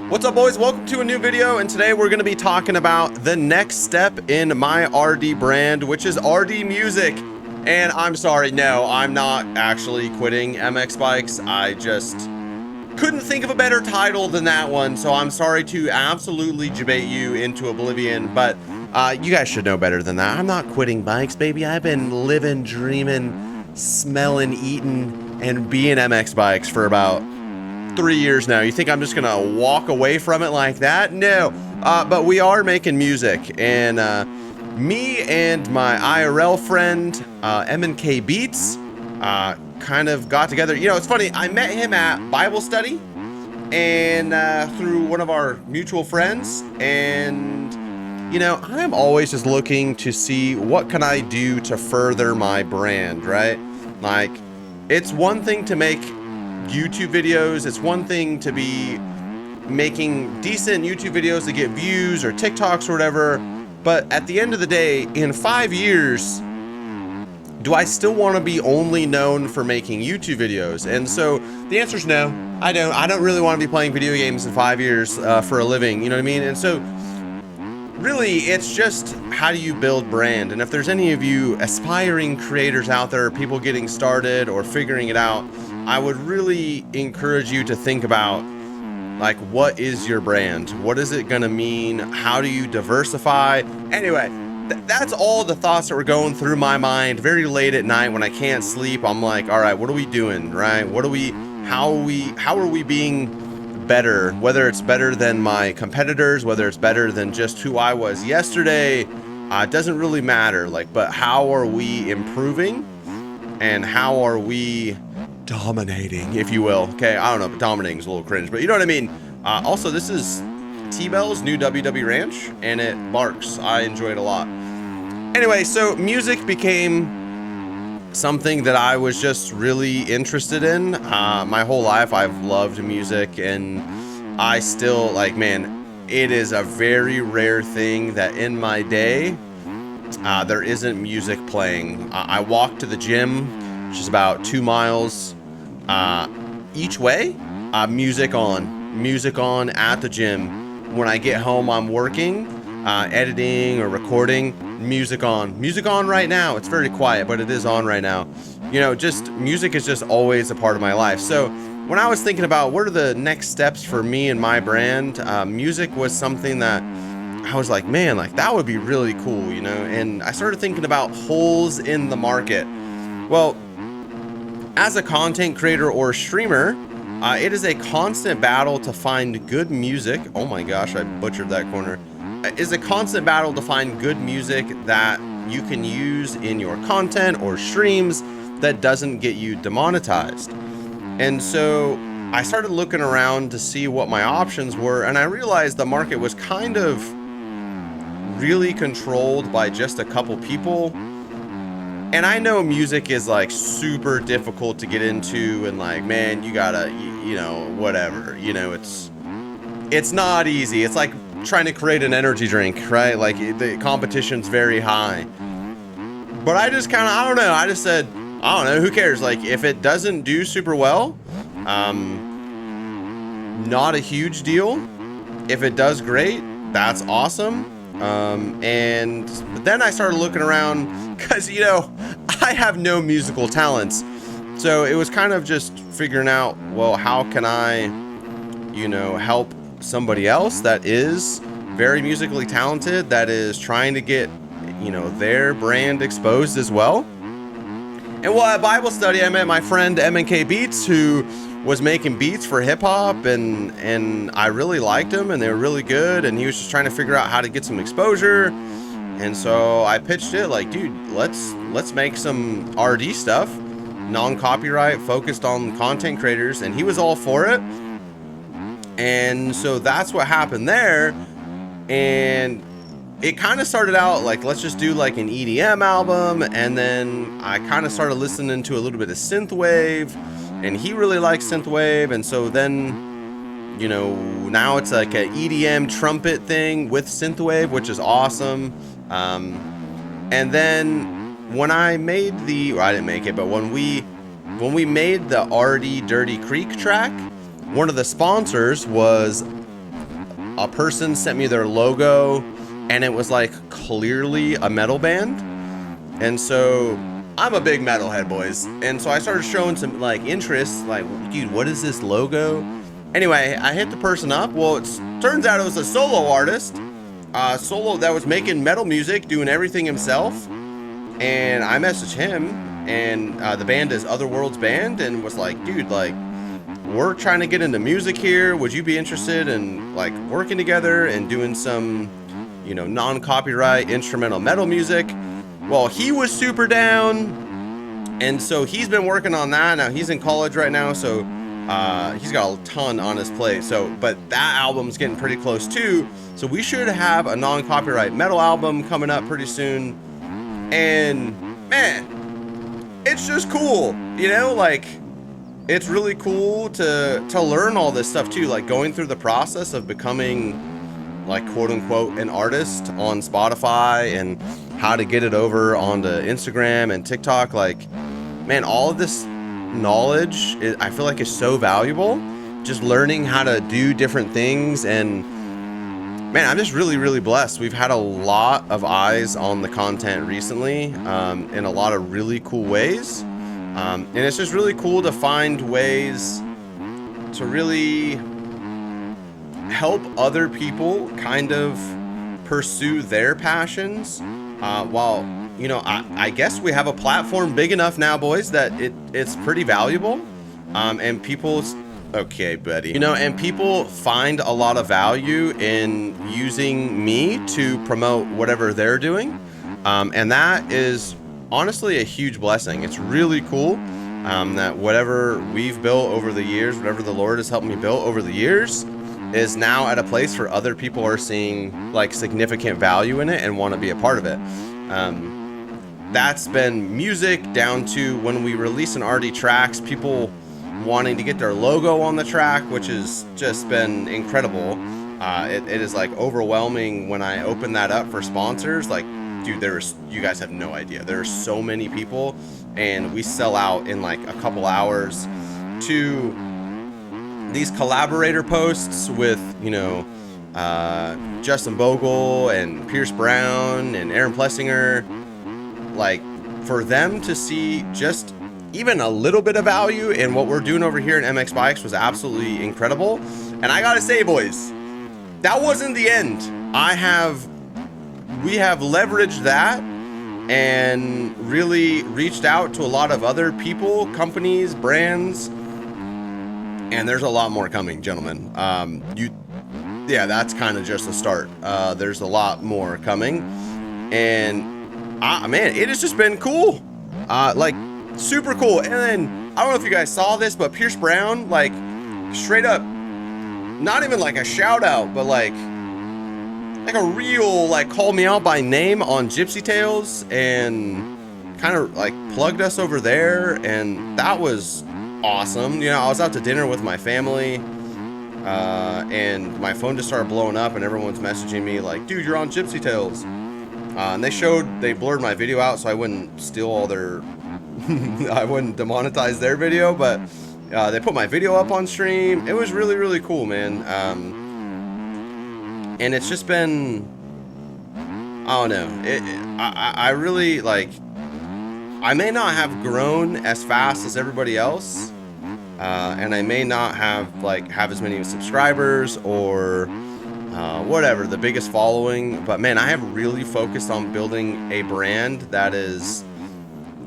What's up, boys? Welcome to a new video, and today we're going to be talking about the next step in my RD brand, which is RD Music. And I'm sorry, no, I'm not actually quitting MX Bikes. I just couldn't think of a better title than that one, so I'm sorry to absolutely debate you into oblivion, but you guys should know better than that. I'm not quitting bikes, baby. I've been living, dreaming, smelling, eating, and being MX Bikes for about 3 years now. You think I'm just gonna walk away from it like that? No, but we are making music, and me and my IRL friend M&K Beats kind of got together. You know, it's funny, I met him at Bible study and through one of our mutual friends, and you know, I'm always just looking to see what can I do to further my brand, right? Like, it's one thing to make YouTube videos, it's one thing to be making decent YouTube videos to get views or TikToks or whatever, but at the end of the day, in 5 years, do I still want to be only known for making YouTube videos? And so the answer is no. I don't really want to be playing video games in 5 years for a living, you know what I mean? And so really, it's just how do you build brand? And if there's any of you aspiring creators out there, people getting started or figuring it out, I would really encourage you to think about, like, what is your brand? What is it gonna mean? How do you diversify? Anyway, that's all the thoughts that were going through my mind very late at night when I can't sleep. I'm like, all right, what are we doing, right? How are we being better? Whether it's better than my competitors, whether it's better than just who I was yesterday, it doesn't really matter. Like, but how are we improving? And how are we dominating, if you will? Okay, I don't know, but dominating is a little cringe, but you know what I mean. Also, this is T-Bell's new WW Ranch, and it barks. I enjoy it a lot. Anyway, so music became something that I was just really interested in. My whole life, I've loved music, and I still, like, man, it is a very rare thing that in my day, there isn't music playing. I walk to the gym, which is about 2 miles each way, music on at the gym. When I get home, I'm working, editing or recording, music on right now. It's very quiet, but it is on right now. You know, just music is just always a part of my life. So when I was thinking about what are the next steps for me and my brand, music was something that I was like, man, like that would be really cool, you know? And I started thinking about holes in the market. Well, as a content creator or streamer, it is a constant battle to find good music. Oh my gosh, I butchered that corner. It is a constant battle to find good music that you can use in your content or streams that doesn't get you demonetized. And so I started looking around to see what my options were, and I realized the market was kind of really controlled by just a couple people. And I know music is like super difficult to get into, and like, man, you gotta, you know, whatever, you know, it's not easy. It's like trying to create an energy drink, right? Like the competition's very high. But I just kind of, I don't know. I just said, I don't know, who cares? Like, if it doesn't do super well, not a huge deal. If it does great, that's awesome. But then I started looking around because, you know, I have no musical talents. So it was kind of just figuring out, well, how can I, you know, help somebody else that is very musically talented, that is trying to get, you know, their brand exposed as well. And while at Bible study, I met my friend M&K Beats, who was making beats for hip hop, and I really liked them, and they were really good, and he was just trying to figure out how to get some exposure. And so I pitched it like, dude, let's make some RD stuff, non-copyright, focused on content creators, and he was all for it. And so that's what happened there. And it kind of started out like, let's just do like an EDM album, and then I kind of started listening to a little bit of synthwave, and he really likes synthwave, and so then, you know, now it's like a EDM trumpet thing with synthwave, which is awesome. And then when I made well, I didn't make it, but when we made the RD Dirty Creek track, one of the sponsors was a person sent me their logo, and it was like clearly a metal band. And so I'm a big metalhead, boys. And so I started showing some like interest, like, dude, what is this logo? Anyway, I hit the person up. Well, it turns out it was a solo artist, solo that was making metal music, doing everything himself. And I messaged him, and the band is Otherworld's Band, and was like, dude, like, we're trying to get into music here. Would you be interested in like working together and doing some, you know, non-copyright instrumental metal music? Well, he was super down, and so he's been working on that. Now he's in college right now, so he's got a ton on his plate. So, but that album's getting pretty close too. So we should have a non-copyright metal album coming up pretty soon. And man, it's just cool, you know, like it's really cool to learn all this stuff too, like going through the process of becoming like quote unquote an artist on Spotify, and how to get it over onto Instagram and TikTok. Like, man, all of this knowledge I feel like is so valuable, just learning how to do different things. And man, I'm just really blessed. We've had a lot of eyes on the content recently, in a lot of really cool ways. And it's just really cool to find ways to really help other people kind of pursue their passions, while, you know, I guess we have a platform big enough now, boys, that it's pretty valuable. And people, okay, buddy, you know, and people find a lot of value in using me to promote whatever they're doing. And that is honestly a huge blessing. It's really cool, that whatever we've built over the years, whatever the Lord has helped me build over the years, is now at a place where other people are seeing like significant value in it and want to be a part of it. That's been music down to when we release an RD tracks, people wanting to get their logo on the track, which has just been incredible. It is like overwhelming when I open that up for sponsors. Like, dude, you guys have no idea. There are so many people, and we sell out in like a couple hours to these collaborator posts with, you know, Justin Bogle and Pierce Brown and Aaron Plessinger. Like, for them to see just even a little bit of value in what we're doing over here in MX Bikes was absolutely incredible. And I gotta say, boys, that wasn't the end. We have leveraged that and really reached out to a lot of other people, companies, brands, and there's a lot more coming, gentlemen. Yeah, that's kind of just the start. There's a lot more coming, and man, it has just been cool, like super cool. And then I don't know if you guys saw this, but Pierce Brown, like straight up, not even like a shout out, but like a real like called me out by name on Gypsy Tales and kind of like plugged us over there, and that was awesome. You know, I was out to dinner with my family, and my phone just started blowing up, and everyone's messaging me like, dude, you're on Gypsy Tales. And they blurred my video out so I wouldn't steal all their I wouldn't demonetize their video, but they put my video up on stream. It was really cool, man. And it's just been, I don't know, I really like, I may not have grown as fast as everybody else, and I may not have as many subscribers or whatever, the biggest following, but man, I have really focused on building a brand that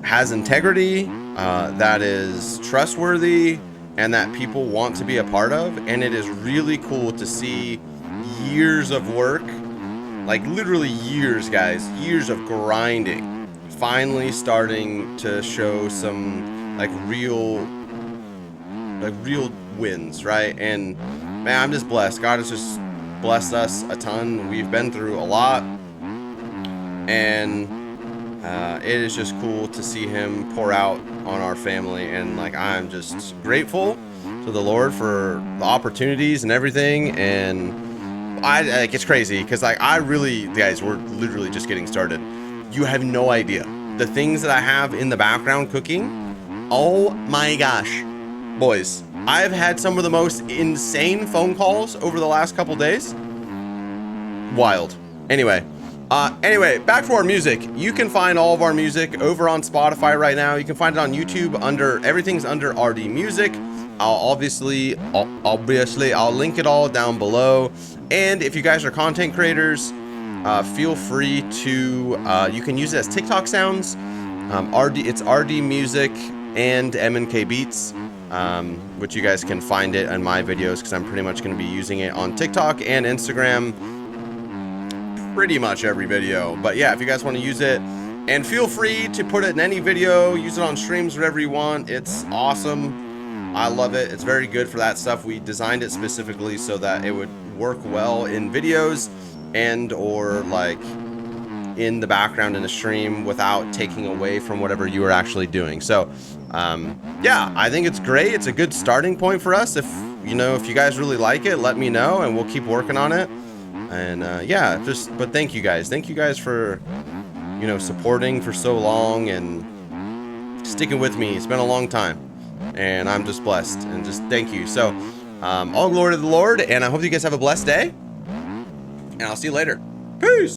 has integrity, that is trustworthy, and that people want to be a part of. And it is really cool to see years of work, like literally years, guys, years of grinding, finally starting to show some real wins, right? And man, I'm just blessed. God has just blessed us a ton. We've been through a lot, and it is just cool to see him pour out on our family. And I'm just grateful to the Lord for the opportunities and everything. And it's crazy because I really, guys, we're literally just getting started. You have no idea the things that I have in the background cooking. Oh my gosh, boys, I've had some of the most insane phone calls over the last couple days. wild. Anyway, back to our music. You can find all of our music over on Spotify right now. You can find it on YouTube everything's under RD Music. I'll link it all down below. And if you guys are content creators, feel free to, you can use it as TikTok sounds. It's RD Music and MNK Beats, which you guys can find it on my videos because I'm pretty much going to be using it on TikTok and Instagram pretty much every video. But yeah, if you guys want to use it, and feel free to put it in any video, use it on streams, whatever you want. It's awesome. I love it. It's very good for that stuff. We designed it specifically so that it would work well in videos and or like in the background in a stream without taking away from whatever you are actually doing. So yeah, I think it's great. It's a good starting point for us. If you guys really like it, let me know and we'll keep working on it. And yeah, but thank you guys for supporting for so long and sticking with me. It's been a long time and I'm just blessed, and just thank you. So all glory to the Lord, and I hope you guys have a blessed day, and I'll see you later. Peace.